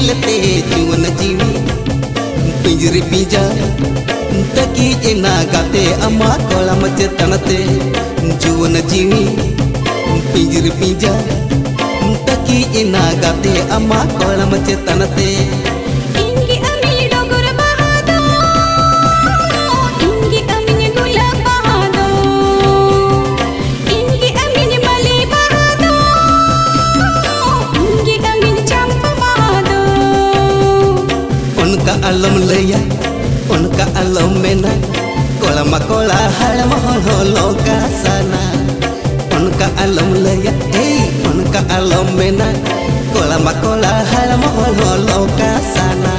nyelete juan jiwi pinjri pinja taki ena gate ama kolam cetanate juan jiwi pinjri pinja taki ena gate ama kolam cetanate alam leya onka alam mena kola makola halam holo kasana onka alam leya onka alam mena kola makola halam holo kasana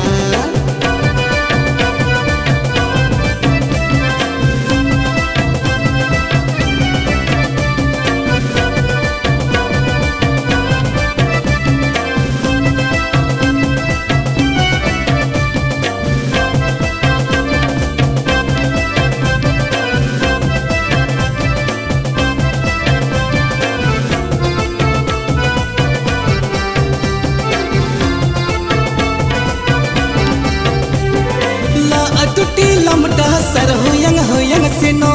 lamda sar hoyang seno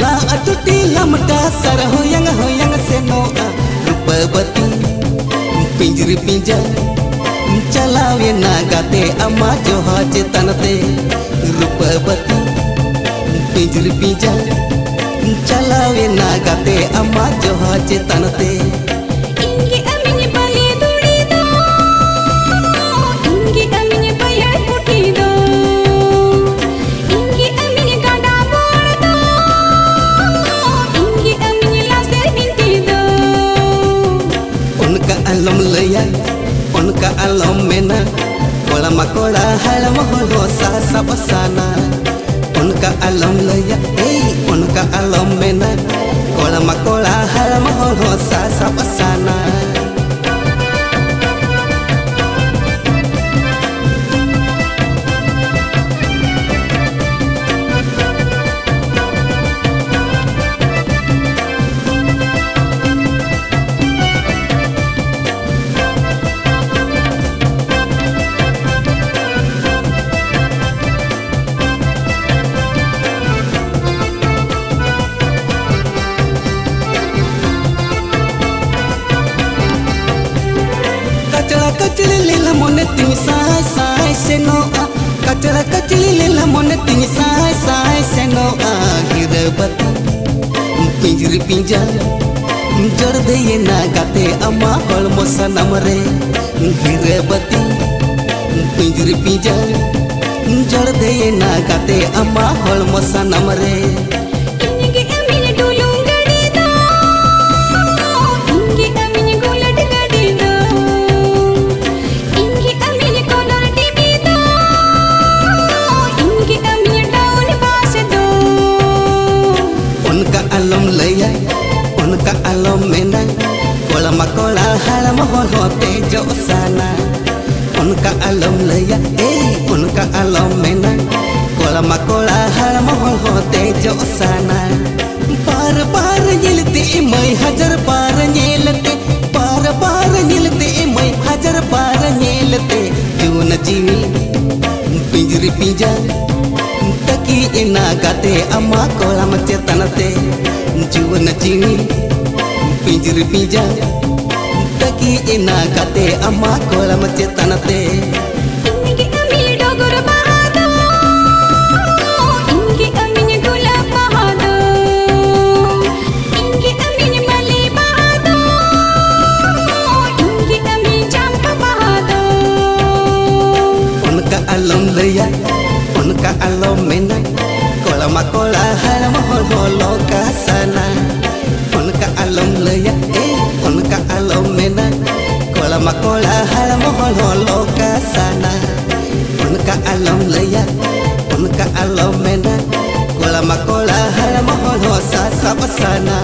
la atuti lamda sar hoyang seno rupavati pinjri pinja chalawe nagate amma joha chetanate rupavati pinjri pinja chalawe nagate amma joha chetanate alam leya onka alam mena kola makola halam holo sa pasana onka alam leya onka alam mena kola makola halam holo sa pasana kacili lela mon ting sai seno kacala kacili lela mon ting sai seno hirabati pinjri pinja jor de na gate ama kol mosanam re hirabati pinjri pinja jor de na gate ama kol mosanam re alam leya onka alam mena kola makola halam holo tejo sana onka alam leya onka alam mena kola makola halam holo tejo sana par par nyelte mai hajar par nyelte mai hajar par nyelte juan jiwi pinjri pinja taki ena gate amma kolam cetanate juan jiwi pinjri pinja taki ena gate amma kolam cetanate alam leya onka alam mena kola makola halam holo kasana onka alam leya onka alam mena kola makola halam holo kasana onka alam leya onka alam mena kola makola halam holo sa pasana